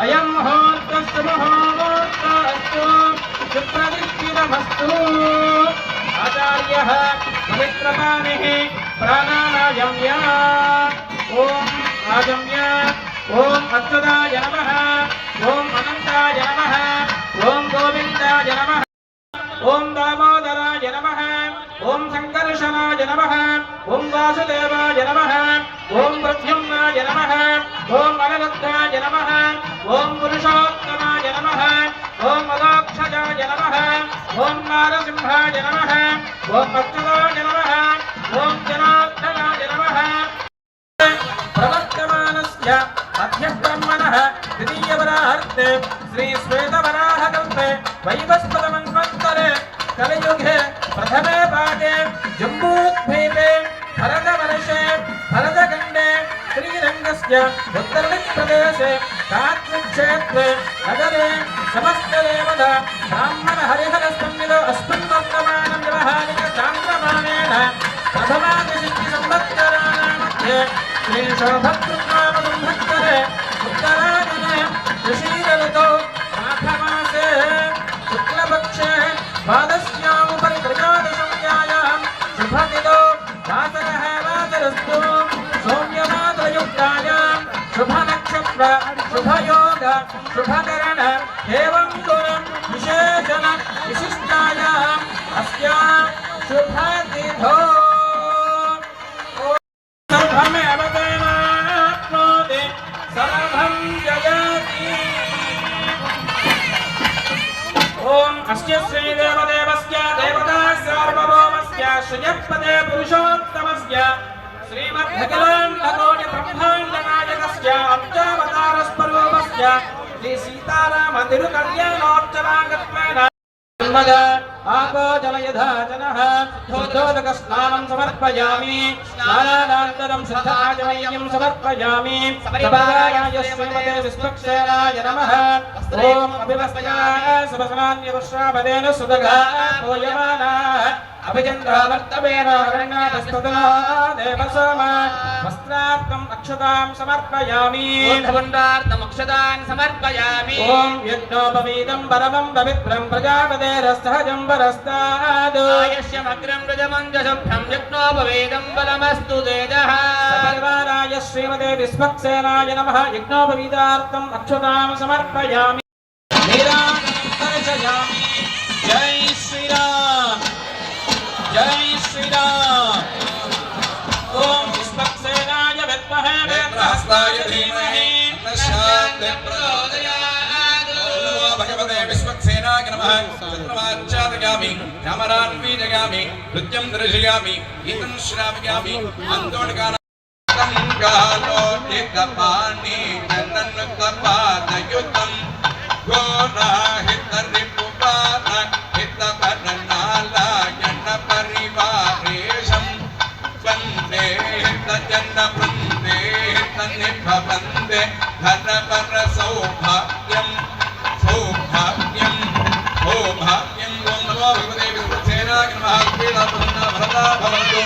अयं मुहूर्तस्तु मुहूर्तस्तु सुप्रदीप्तिरमस्तु आचार्यः पवित्रपाणिः प्राणानायम्य ॐ आजम्य ॐ अच्युताय नमः ॐ अनन्ताय नमः ॐ गोविन्दाय नमः ॐ दामोदराय नमः ॐ संकर्षणाय नमः ॐ वासुदेवाय नमः ॐ प्रद्युम्नाय नमः ॐ अनिरुद्धाय नमः ॐ पुरुषोत्तमाय नमः ॐ मदोक्षजाय नमः ॐ नारसिंहाय नमः ॐ अच्युताय नमः ॐ जनार्दनाय नमः प्रवर्तमानस्य मध्यब्रह्मणः द्वितीयवराहार्थे श्री श्वेतवराहकल्पे वैवस्वतमन्वन्तरे कलियुगे प्रथमे पादे जम्बूद्वीपे भरतवर्षे भरतखण्डे श्रीरङ्गस्य उत्तरदिक्प्रदेशे कात्क्षेत्रे नगरे समस्तदेवता ब्राह्मणहरिहरसन्निधौ अस्मिन् वर्तमानं व्यवहारिकचान्द्रमानेन प्रथमादिशिष्टिसंवत्सराणां मध्ये श्रीशोभकृत्नामसंवत्सरे उत्तरायणे ऋषीरऋतौ माघमासे शुक्लपक्षे द्वादश्यामुपरि त्रयोदशम्यायां शुभतिथौ वासरः वासरस्तु सौम्यमात्रयुक्तायां शुभनक्षत्र शुभयोग शुभकरण एवं गुणं विशेषण विशिष्टायाम् अस्यां शुभतिथौ सर्वमेव तेनाप्नोति सर्वं जयति। ॐ अस्य श्रीदेवदेवस्य देवता सार्वभौमस्य श्रियपदे पुरुषोत्तमस्य श्रीमद्भगवान्कोटिब्रह्माण्डनायकस्य अब्जावतारस्वरूपस्य श्री सीतारामतिरुकल्याणोच्चरागत्वेन आपो जलयधा जनः शुद्धोदकस्नानं समर्पयामि स्नानानन्तरं श्रद्धाजमय्यं समर्पयामि सपरिवाराय श्रीमते विष्णुक्षेत्राय नमः ॐ अभिवस्त्याः शुभस्नान्यवश्रावदेन सुदगा पूयमानाः अभिचन्द्रावर्तवेन हरिणातस्तुतः देवसोमा वस्त्रार्थम् अक्षतां समर्पयामि ऊर्ध्वपुण्डार्थम् अक्षतान् समर्पयामि ॐ यज्ञोपवीतं परमं पवित्रं प्रजापतेरस्तहजं वरस्ताद् आयुष्यमग्रं रजमञ्जशुभ्रं यज्ञोपवीतं बलमस्तु तेजः सपरिवाराय श्रीमते विष्णुक्षेत्राय नमः यज्ञोपवीतार्थम् अक्षतां समर्पयामि नीराजयामि जय श्रीराम जय श्रीराम ओम विष्णुक्षेत्राय विद्महे वेत्रहस्ताय धीमहि तन्नः प्रचोदयात् भगवते विष्णुक्षेत्राय नमः चन्द्रमाच्छादयामि रामरान्वीजयामि नृत्यं दर्शयामि गीतं श्रावयामि अन्तोणकानं कालो चित्तपाणि जन्नन्नकपादयुतं घोराहितरिपुपान हितपरनालायन परिवारेशं वन्दे हितजनवृन्दे हितनिभवन्दे धनपरसौभाग्यं सौभाग्यं सौभाग्यं ॐ नमो भगवते विष्णुक्षेत्राय नमः क्रीडाप्रसन्ना भरता भवतु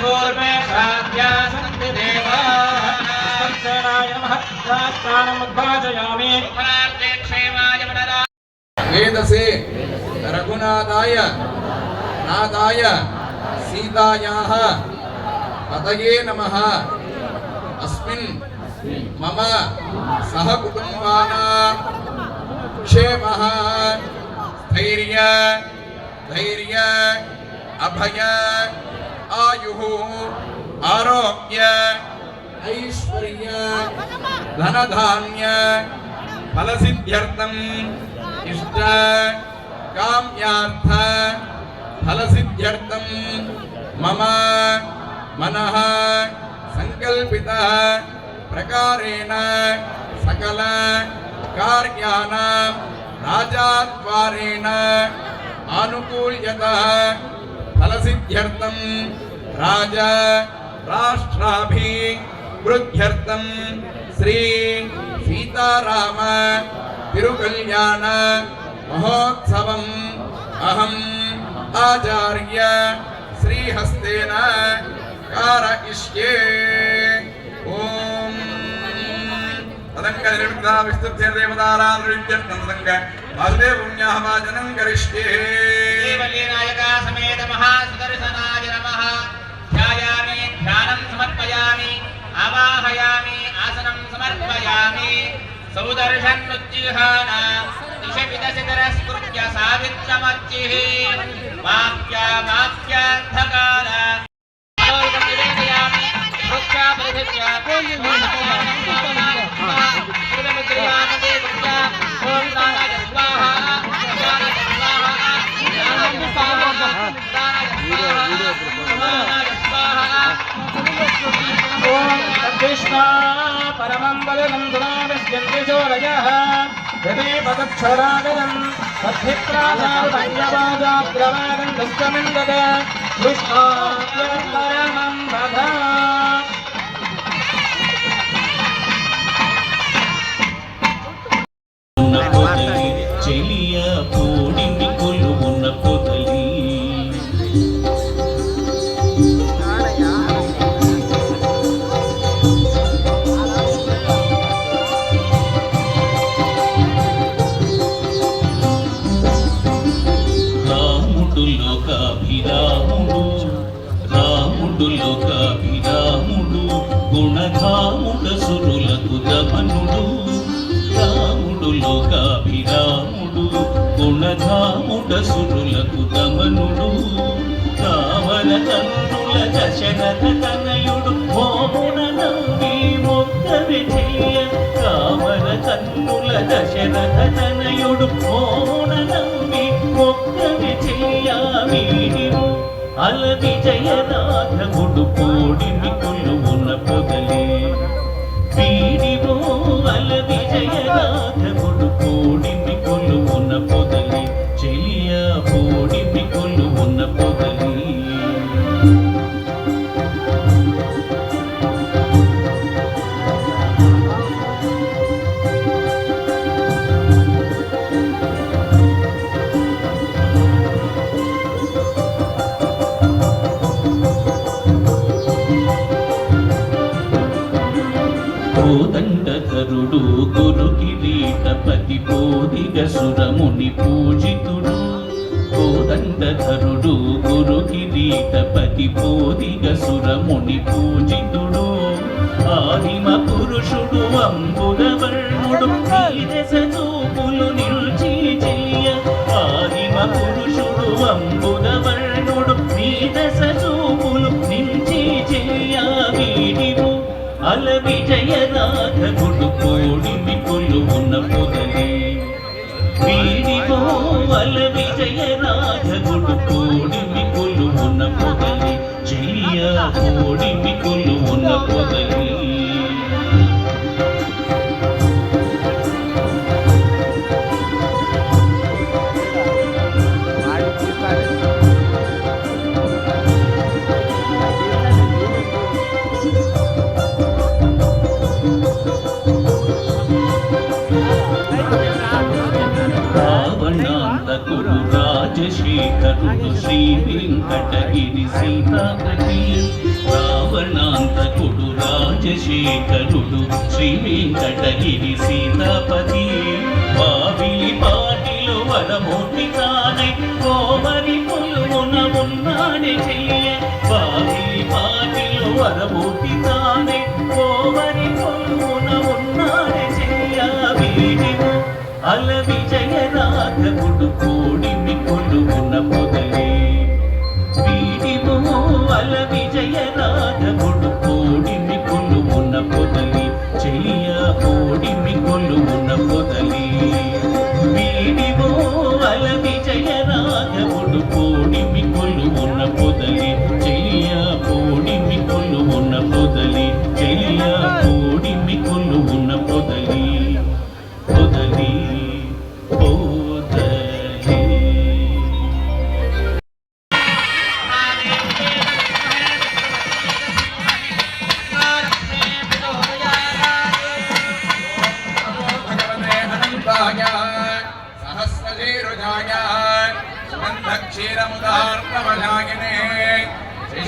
पूर्वे साध्या सन्ति देवाः विष्णुक्षेत्राय नमः शास्त्राणम् उद्भासयामि क्षेमाय मनरा वेदसे रघुनाथाय नाथाय सीतायाः पतये नमः अस्मिन् मम सहकुटुम्बानां क्षेमः स्थैर्य धैर्य अभय आयुः आरोग्य ऐश्वर्य धनधान्य फलसिद्ध्यर्थम् इष्ट काम्यार्थ फलसिद्ध्यर्थम् मम मनः संकल्पितः प्रकारेण सकल कार्याणां राजाद्वारेण आनुकूल्यतः फलसिद्ध्यर्थं राज राष्ट्राभिवृद्ध्यर्थं श्री सीताराम తిరుకల్యాణ మహోత్సవం అహం ఆచార్య శ్రీహస్తేన కారయిష్యే. ఓం తదంగ నిర్మితా విష్ణుదేవతారాంగ వాసుదేవుణ్యాహవాచనం కరిష్యే. దేవలీనాయకా సమేత మహాసుదర్శనాయ నమః. ధ్యాయామి ధ్యానం సమర్పయామి ఆవాహయామి ఆసనం సమర్పయామి. సౌదర్శన్నుజ్జిహాన దిశవిదశితరస్కృత్య సావిత్రమర్చిః మాప్యార్థకాల నివేదయామి. వృక్షాపరిధృత్య ఓం దానాయ స్వాహా దానాయ స్వాహా దానాయ స్వాహా దానాయ స్వాహా. ఓం తద్విష్ణా పరమం బలం దురావిష్యంతి చోరయః యదేపదక్షరాగరం తద్ధిప్రాసారుణ్యవాదాగ్రవాదం దుష్టమిందద విష్ణాయ పరమం వద. పొదలి చెలియ పోడిని కొలువున్న పొదలి రాముడు లోకాభిరాముడు రాముడు లోకాభిరాముడు గుణధాముడ సురులకు దమనుడు. రాముడు లోకాభిరాముడు గుణధాముడ సురులకు దమనుడు. కామన కన్నుల దశరథ తనయుడు మోమున నవ్వి మొక్కవి చెయ్య. కామన కన్నుల దశరథ తనయుడు మోమున నవ్వి మొక్కవి చెయ్య. వీడిను అల విజయ రాఘవుడు కోడిని కొలువున పొదలి. వీడివో అల విజయ రాఘవుడు కోడిని కొలువున పొదలి. చెలియ కోడిని కొలువున పొదలి. కోదండకరుడు గురు కిరీటపతి బోధిగ సురముని పూజితుడు. కోదండకరుడు గురు కిరీటపతి బోధిగ సురముని పూజితుడు. ఆదిమ పురుషుడు అంబుదవర్ణుడు నీదశ చూపులు నిల్చి చెయ్య. ఆదిమ పురుషుడు అంబుదవర్ణుడు నీదశ చూపులు నిల్చి చెయ్య. వీడివు అల విజయ రాఘవుడు కోడిని కొలువున పొదలి. వీడివో అల విజయ రాఘవుడు కోడిని కొలువున పొదలి. చెలియ కోడిని కొలువున పొదలి. రావణాంతకుడు రాజశేఖరుడు శ్రీ వెంకటగిరి సీతాపతి. రావణాంతకుడు రాజశేఖరుడు శ్రీ వెంకటగిరి సీతాపతి. వావిలి పాటిలో వరమూర్తి తానై కోమరి కొలువున ఉన్నాడే చెయ్య. వావిలి పాటిలో వరమూర్తి తానై కోమరి కొలువున ఉన్నాడే చెయ్య. వీడివు అల విజయ రాఘవుడు కోడిని కొలువున పొదలి. వీడివో అల విజయ రాఘవుడు కోడిని కొలువున పొదలి. చెలియ కోడిని కొలువున పొదలి. వీడివో అల విజయ రాఘవుడు కోడిని కొలువున పొదలి. చెలియ కోడిని కొలువున పొదలి. చెలియ కోడిని కొలువున పొదలి. పొదలి పొదలి.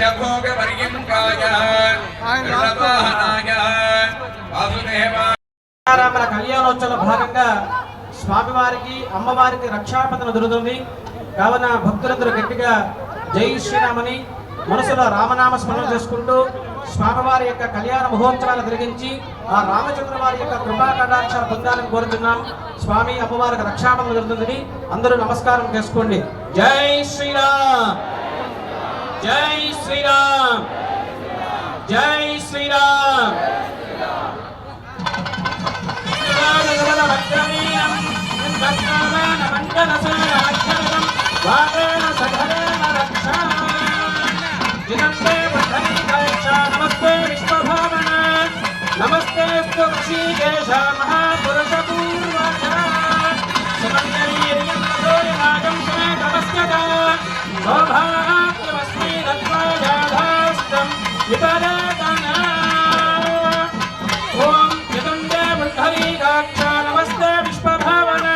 మహేషభోగపర్యంకాయ గరుడవాహనాయ వాసుదేవాయ రామల కళ్యాణోత్సవ భాగంగా స్వామివారికి అమ్మవారికి రక్షాబంధన జరుగుతుంది. కావున భక్తులందరూ గట్టిగా జై శ్రీరామని మనసులో రామనామ స్మరణ చేసుకుంటూ స్వామివారి యొక్క కళ్యాణ మహోత్సవాలు జరిగించి ఆ రామచంద్ర వారి యొక్క కృపా కటాక్షాలు పొందాలని కోరుతున్నాం. స్వామి అమ్మవారికి రక్షాబంధన జరుగుతుందని అందరూ నమస్కారం చేసుకోండి. జై శ్రీరామ్, జై శ్రీరామ్, జై శ్రీరామ్. నమస్తే విశ్వభావన నమస్తే ఋషికేశ మహాపురుష పూర్వజ సుమంగళీర్యం సమేతమస్యత సౌభాగ్యమస్మి దత్వాజాధాస్తం విపదాతన ఓం చతుండే బుద్ధరీకాక్ష నమస్తే విశ్వభావన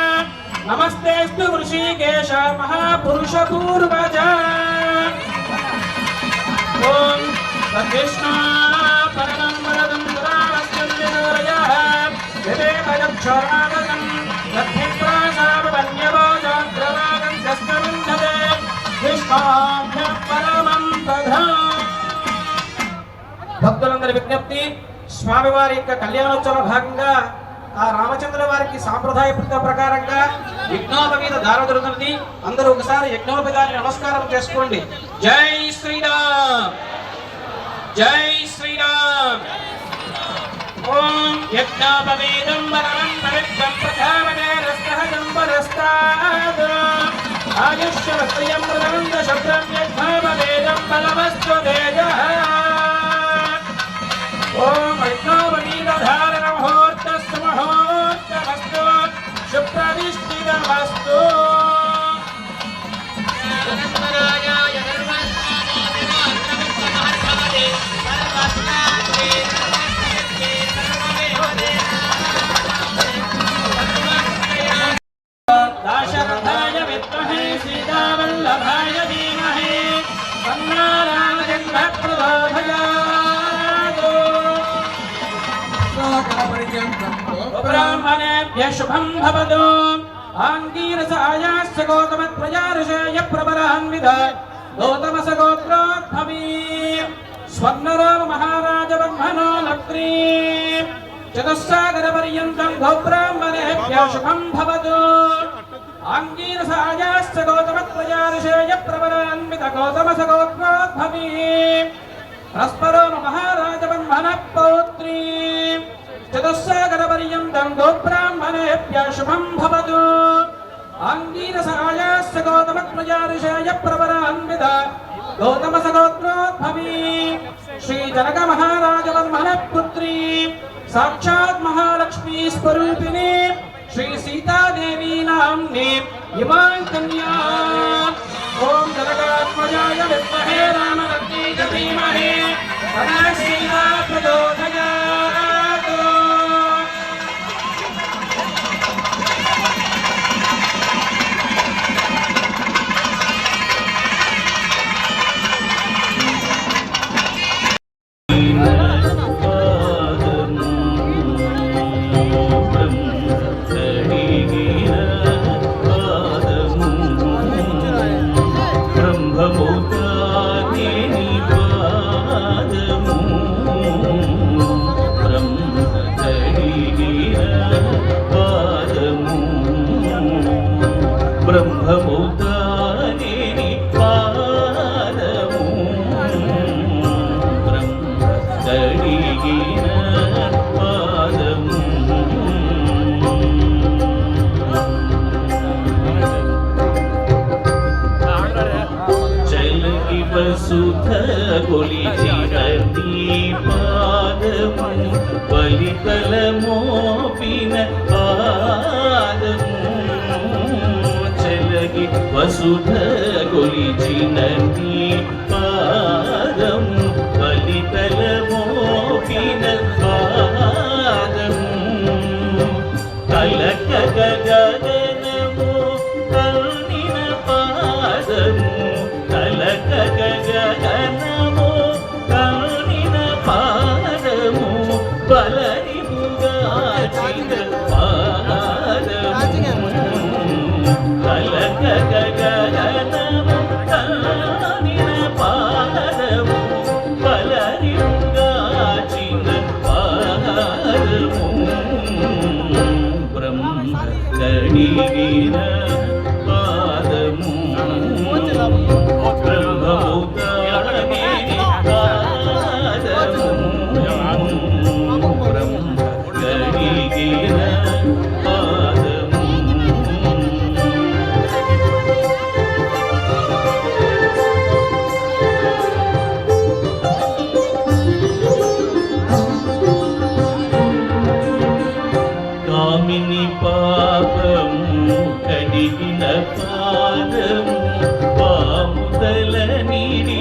నమస్తే ఋషికేశ మహాపురుష పూర్వజ ఓం తద్విష్ణు పరమం వరదం పురాణస్యందినోరయః వివేకయక్షరాగతం లక్ష్మీప్రాసావన్యవోజాగ్రవాగం జస్కవిందతే విష్ణాభ్య పరమం దధా. భక్తులందరి విజ్ఞప్తి, స్వామివారి యొక్క కళ్యాణోత్సవ భాగంగా ఆ రామచంద్ర వారికి సాంప్రదాయ ప్రకారంగా యజ్ఞోపవీత దానం జరుగుతుంది. అందరూ ఒకసారి యజ్ఞోపవీతాన్ని నమస్కారం చేసుకోండి. జై శ్రీరామ్, జై శ్రీరామ్. ఓం యజ్ఞోపవీతం వరం పవిత్రం ప్రధావనే రస్తహజం వరస్తాద్ ఆయుష్యవత్యం మృదంగ శబ్దం యజ్ఞోపవీతం బలవస్తు తేజః. ఓం యజ్ఞోపవీత ధారణ ముహూర్తస్సు ముహూర్తమస్తు సుప్రతిష్ఠితమస్తు. దాశరథాయ విద్మహే సీతావల్లభాయ ధీమహి తన్నో రామచంద్రః ప్రచోదయాత్. బ్రాహ్మణేభ్యః శుభం భవతు. ఆంగీరసాయాశ్చ గౌతమత్వయా ఋషేయ ప్రబలాన్విత గౌతమస గోత్రోద్భవీ స్వర్ణరామ మహారాజ బ్రహ్మణో లక్ష్మీ చతుస్సాగర పర్యంతం గోబ్రాహ్మణేభ్యః శుభం భవతు. ఆంగీరసాయాశ్చ గౌతమత్వయా ఋషేయ ప్రబలాన్విత గౌతమస గోత్రోద్భవీ పరస్పరో మహారాజ బ్రహ్మణ పౌత్రీ చతుస్సాగర పర్యంతం గోబ్రాహ్మణేభ్యః శుభం భవతు. ఆంగీరసాయాశ్చ గౌతమత్వయా ఋషేయ ప్రబలాన్విత గౌతమస గోత్రోద్భవీ శ్రీ జనక మహారాజ బ్రహ్మణ పుత్రీ సాక్షాత్ మహాలక్ష్మీ స్వరూపిణి శ్రీ సీతాదేవి నామ్ని ఇమాం కన్యా. ఓం జనకాత్మజాయ విద్మహే రామరత్నీయ ధీమహి తన్నో సీతా ప్రచోదయాత్. బ్రహ్మముదాని పాదము బ్రహ్మకడిగిన పాదము చలకి వసుధ కొలిచిన పాదము బలితల మోపిన పాదము వసుధ కొలిచిన పాదము బలితల మోపిన పాదము కలక గగనము కల్నిన పాదము కలక గగనము కడిగిన పాదము బ్రహ్మముతానే పాదము కడిగిన పాదము కామిని పాపము కడిగిన పాదము పాముదల నిడి